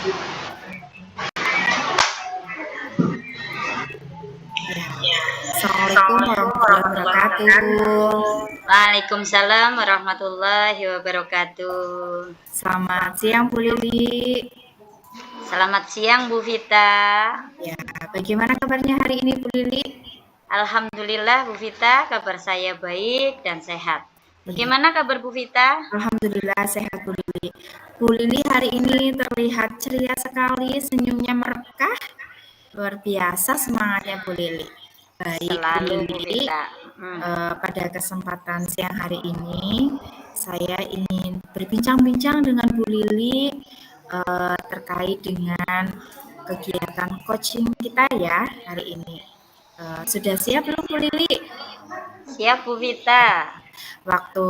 Ya. Assalamualaikum warahmatullahi wabarakatuh. Waalaikumsalam warahmatullahi wabarakatuh. Selamat siang Bu Lili. Selamat siang Bu Vita. Ya, bagaimana kabarnya hari ini Bu Lili? Alhamdulillah Bu Vita, kabar saya baik dan sehat. Iya. Bagaimana kabar Bu Vita? Alhamdulillah sehat Bu Lili. Bu Lili hari ini terlihat ceria sekali, senyumnya merekah. Luar biasa semangatnya Bu Lili. Baik Bu Selalu Bu Lili, Vita. pada kesempatan siang hari ini saya ingin berbincang-bincang dengan Bu Lili terkait dengan kegiatan coaching kita ya hari ini. Sudah siap belum Bu Lili? Siap Bu Vita. Waktu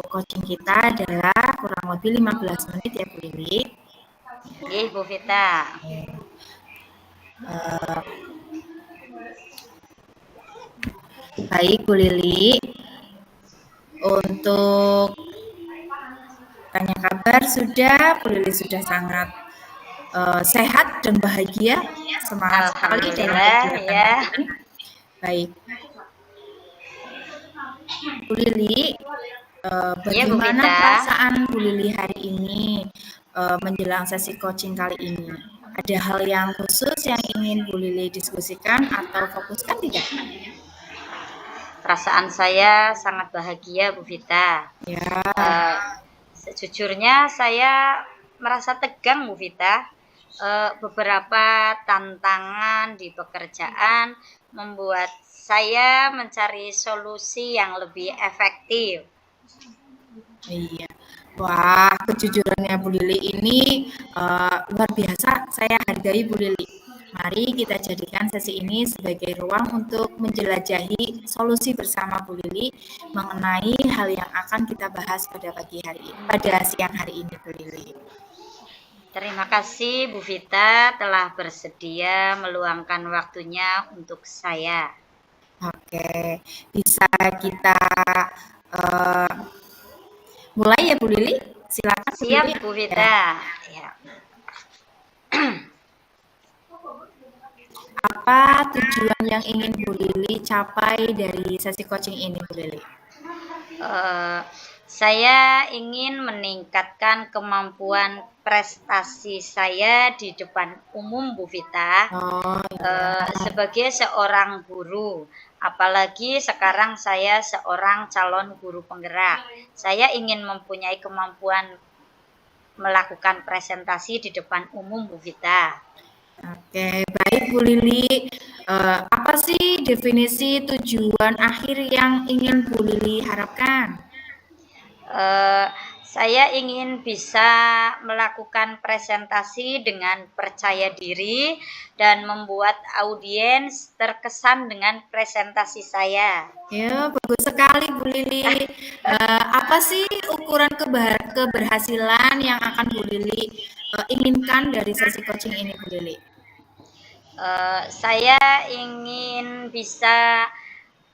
coaching kita adalah kurang lebih 15 menit ya Bu Lili. Nggih Bu Vita. Baik Bu Lili, untuk tanya kabar sudah, Bu Lili sudah sangat sehat dan bahagia, semangat sekali dalam Alhamdulillah kegiatan ya. ini. Baik, Bu Lili, Iya Bu bagaimana Vita. perasaan Bu Lili hari ini menjelang sesi coaching kali ini? Ada hal yang khusus yang ingin Bu Lili diskusikan atau fokuskan tidak? Perasaan saya sangat bahagia Bu Vita. Ya, Sejujurnya saya merasa tegang Bu Vita. Beberapa tantangan di pekerjaan membuat saya mencari solusi yang lebih efektif. iya. Wah, kejujurannya Bu Lili ini luar biasa. Saya hargai Bu Lili. Mari kita jadikan sesi ini sebagai ruang untuk menjelajahi solusi bersama Bu Lili mengenai hal yang akan kita bahas pada pagi hari ini, pada siang hari ini Bu Lili. Terima kasih Bu Vita telah bersedia meluangkan waktunya untuk saya. Oke, bisa kita mulai ya Bu Lili? Silakan Bu Siap Lili. Bu Ya. Vita. Ya. Apa tujuan yang ingin Bu Lili capai dari sesi coaching ini Bu Lili? Saya ingin meningkatkan kemampuan prestasi saya di depan umum Bu Vita. Oh iya. Sebagai seorang guru, apalagi sekarang saya seorang calon guru penggerak. Saya ingin mempunyai kemampuan melakukan presentasi di depan umum Bu Vita. Oke, baik Bu Lili. Apa sih definisi tujuan akhir yang ingin Bu Lili harapkan? Saya ingin bisa melakukan presentasi dengan percaya diri dan membuat audiens terkesan dengan presentasi saya. Ya, bagus sekali Bu Lili. Apa sih ukuran keberhasilan yang akan Bu Lili inginkan dari sesi coaching ini Bu Lili? Saya ingin bisa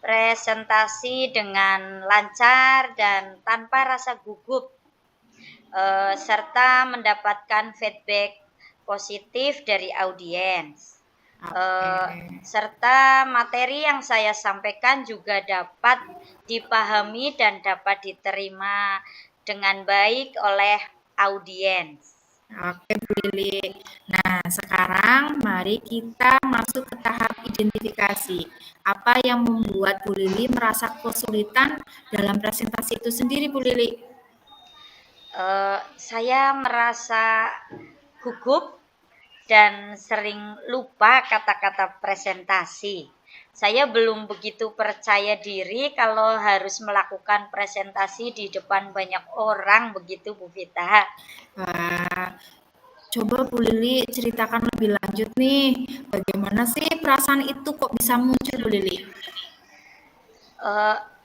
presentasi dengan lancar dan tanpa rasa gugup, serta mendapatkan feedback positif dari audiens. Serta materi yang saya sampaikan juga dapat dipahami dan dapat diterima dengan baik oleh audiens. Oke Bu Lili. Nah, sekarang mari kita masuk ke tahap identifikasi. Apa yang membuat Bu Lili merasa kesulitan dalam presentasi itu sendiri Bu Lili? Saya merasa gugup dan sering lupa kata-kata presentasi. Saya belum begitu percaya diri kalau harus melakukan presentasi di depan banyak orang begitu Bu Vita. Coba Bu Lili ceritakan lebih lanjut nih, bagaimana sih perasaan itu kok bisa muncul Bu Lili?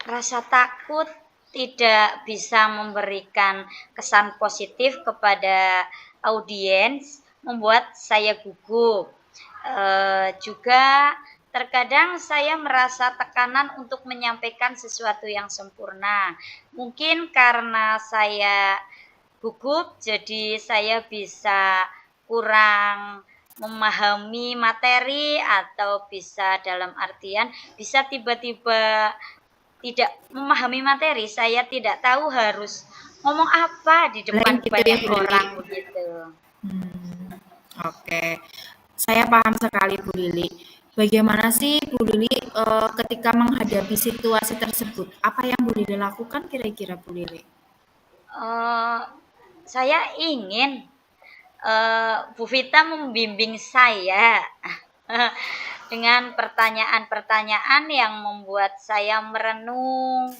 Rasa takut tidak bisa memberikan kesan positif kepada audiens membuat saya gugup. Juga terkadang saya merasa tekanan untuk menyampaikan sesuatu yang sempurna. Mungkin karena saya gugup, jadi saya bisa kurang memahami materi, atau bisa dalam artian bisa tiba-tiba tidak memahami materi, saya tidak tahu harus ngomong apa di Lain depan gitu ya banyak Bu Lili. orang begitu. Oke, saya paham sekali Bu Lili. Bagaimana sih Bu Lili ketika menghadapi situasi tersebut? Apa yang Bu Lili lakukan kira-kira Bu Lili? Eh, saya ingin Bu Vita membimbing saya dengan pertanyaan-pertanyaan yang membuat saya merenung,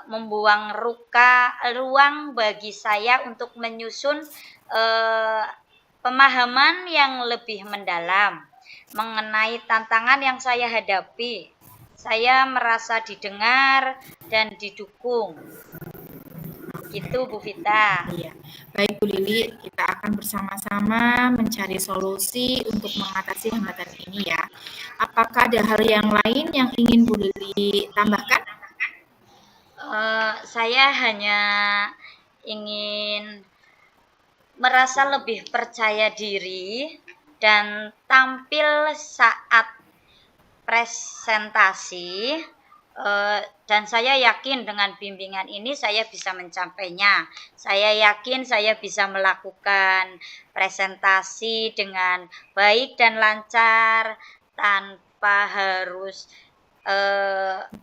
membuang ruang bagi saya untuk menyusun pemahaman yang lebih mendalam mengenai tantangan yang saya hadapi. Saya merasa didengar dan didukung. Gitu Bu Vita. Iya, baik Bu Lili, kita akan bersama-sama mencari solusi untuk mengatasi hambatan ini ya. Apakah ada hal yang lain yang ingin Bu Lili tambahkan? Saya hanya ingin merasa lebih percaya diri dan tampil saat presentasi, dan saya yakin dengan bimbingan ini saya bisa mencapainya. Saya yakin saya bisa melakukan presentasi dengan baik dan lancar tanpa harus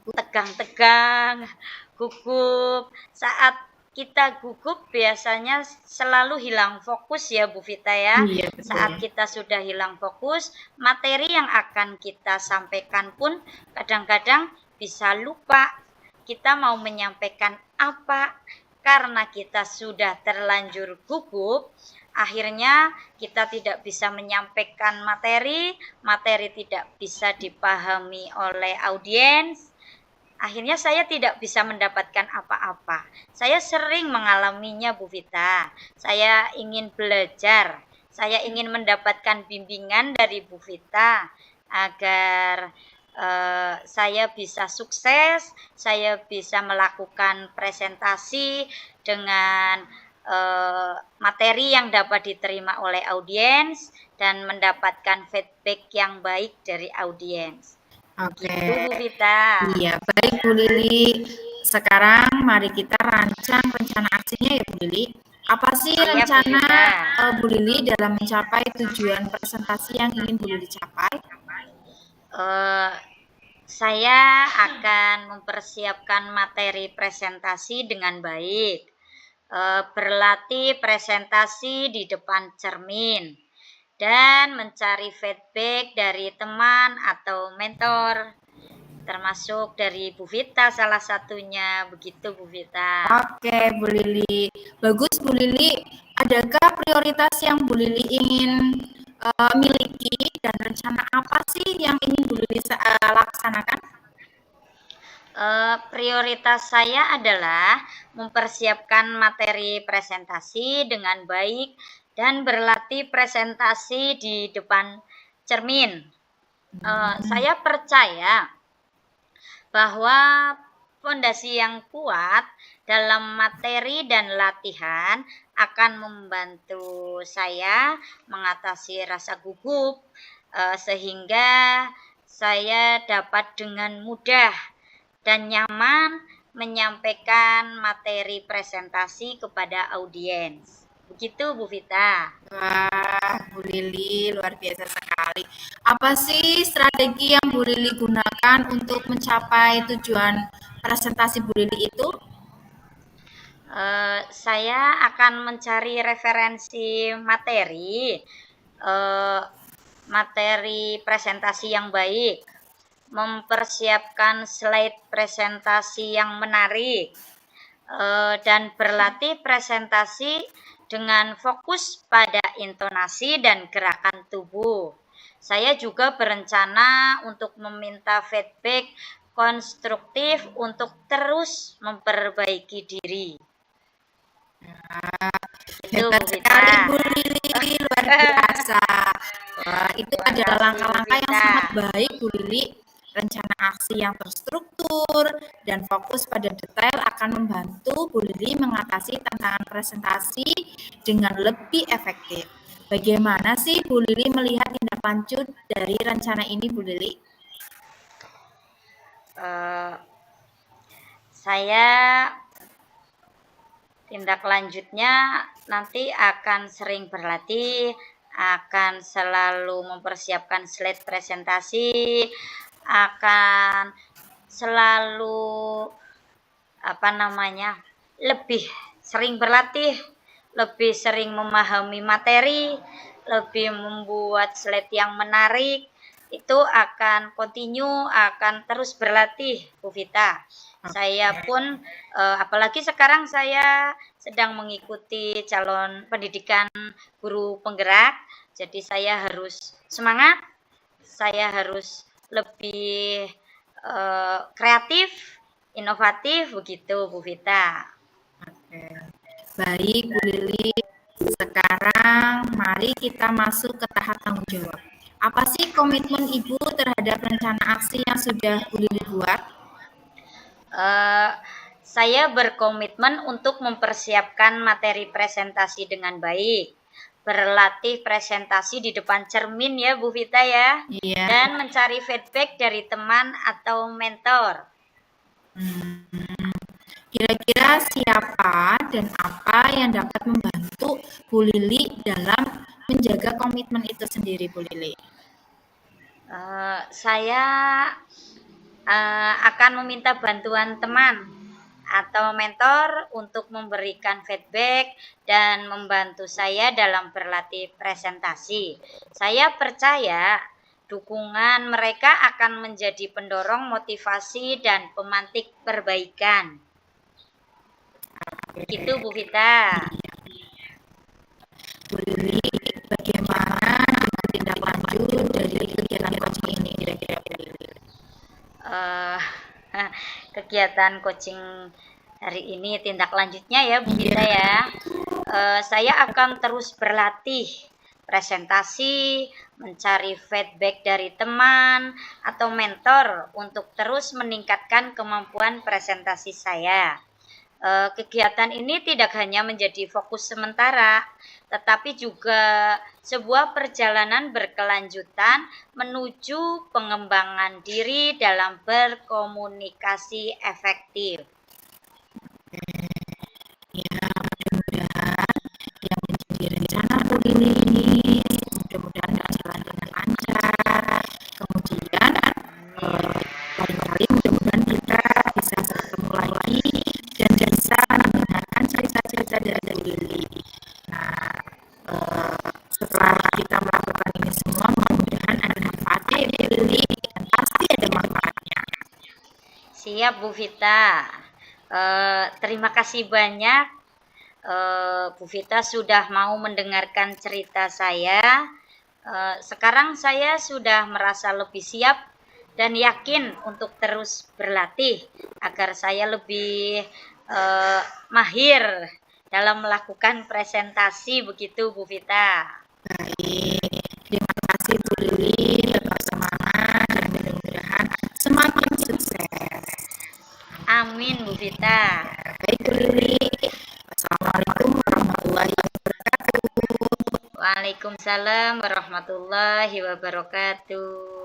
tegang-tegang, gugup. Saat kita gugup biasanya selalu hilang fokus ya Bu Vita ya. Iya, Saat betul. kita sudah hilang fokus, materi yang akan kita sampaikan pun kadang-kadang bisa lupa kita mau menyampaikan apa, karena kita sudah terlanjur gugup. Akhirnya kita tidak bisa menyampaikan materi tidak bisa dipahami oleh audiens. Akhirnya saya tidak bisa mendapatkan apa-apa. Saya sering mengalaminya Bu Vita. Saya ingin belajar, saya ingin mendapatkan bimbingan dari Bu Vita agar saya bisa sukses, saya bisa melakukan presentasi dengan materi yang dapat diterima oleh audiens dan mendapatkan feedback yang baik dari audiens. Oke, Gitu Bu Vita. iya baik Bu Lili. Sekarang mari kita rancang rencana aksinya ya Bu Lili. Apa sih Iya Bu rencana Vita. Bu Lili dalam mencapai tujuan presentasi yang ingin Bu Lili capai? Eh, saya akan mempersiapkan materi presentasi dengan baik. Berlatih presentasi di depan cermin dan mencari feedback dari teman atau mentor, termasuk dari Bu Vita salah satunya. Begitu Bu Vita. Oke Bu Lili, bagus Bu Lili. Adakah prioritas yang Bu Lili ingin miliki dan rencana apa sih yang ingin Bu Lili laksanakan? Prioritas saya adalah mempersiapkan materi presentasi dengan baik dan berlatih presentasi di depan cermin. Saya percaya bahwa fondasi yang kuat dalam materi dan latihan akan membantu saya mengatasi rasa gugup, sehingga saya dapat dengan mudah dan nyaman menyampaikan materi presentasi kepada audiens. Begitu Bu Vita. Wah, Bu Lili luar biasa sekali. Apa sih strategi yang Bu Lili gunakan untuk mencapai tujuan presentasi Bu Lili itu? Saya akan mencari referensi materi presentasi yang baik, mempersiapkan slide presentasi yang menarik, dan berlatih presentasi dengan fokus pada intonasi dan gerakan tubuh. Saya juga berencana untuk meminta feedback konstruktif untuk terus memperbaiki diri. Itu Hebat Bu sekali Vita. Bu Lili, luar biasa. Wah, itu Terima adalah kasih Bu langkah-langkah yang Vita. sangat baik Bu Lili. Rencana aksi yang terstruktur dan fokus pada detail akan membantu Bu Lili mengatasi tantangan presentasi dengan lebih efektif. Bagaimana sih Bu Lili melihat tindak lanjut dari rencana ini, Bu Lili? Saya tindak lanjutnya nanti akan sering berlatih, akan selalu mempersiapkan slide presentasi, akan selalu lebih sering berlatih, lebih sering memahami materi, lebih membuat slide yang menarik. Itu akan akan terus berlatih, Bu Vita. Saya pun apalagi sekarang saya sedang mengikuti calon pendidikan guru penggerak, jadi saya harus semangat, saya harus lebih kreatif, inovatif, begitu Bu Vita. Oke. Baik Bu Lili, sekarang mari kita masuk ke tahap tanggung jawab. Apa sih komitmen Ibu terhadap rencana aksi yang sudah Bu Lili buat? Saya berkomitmen untuk mempersiapkan materi presentasi dengan baik, berlatih presentasi di depan cermin ya Bu Vita ya, Iya. dan mencari feedback dari teman atau mentor. Kira-kira siapa dan apa yang dapat membantu Bu Lili dalam menjaga komitmen itu sendiri, Bu Lili? Saya akan meminta bantuan teman atau mentor untuk memberikan feedback dan membantu saya dalam berlatih presentasi. Saya percaya dukungan mereka akan menjadi pendorong motivasi dan pemantik perbaikan. Gitu Bu Vita. Bu Lili, bagaimana dengan tindak lanjut dari kegiatan coaching ini kira-kira Bu Lili? Kegiatan coaching hari ini tindak lanjutnya ya Bu Vita ya. Saya akan terus berlatih presentasi, mencari feedback dari teman atau mentor untuk terus meningkatkan kemampuan presentasi saya. Kegiatan ini tidak hanya menjadi fokus sementara, tetapi juga sebuah perjalanan berkelanjutan menuju pengembangan diri dalam berkomunikasi efektif. Ya, mudah-mudahan yang menjadi rencana Bu Lili ini mudah-mudahan berjalan dengan lancar. Kemudian lain kali mudah-mudahan kita bisa bertemu lagi dan bisa mendengarkan cerita-cerita dari Bu Lili. Nah, setelah kita melakukan ini semua, mudah-mudahan ada manfaatnya ya Bu Lili, dan pasti ada manfaatnya. Siap Bu Vita. Terima kasih banyak Bu Vita sudah mau mendengarkan cerita saya. Sekarang saya sudah merasa lebih siap dan yakin untuk terus berlatih agar saya lebih mahir dalam melakukan presentasi, begitu Bu Vita. Baik, terima kasih Bu Lili, tetap semangat dan mudah-mudahan semakin sukses. Amin Bu Vita. Baik Bu Lili, Assalamualaikum warahmatullahi wabarakatuh. Waalaikumsalam warahmatullahi wabarakatuh.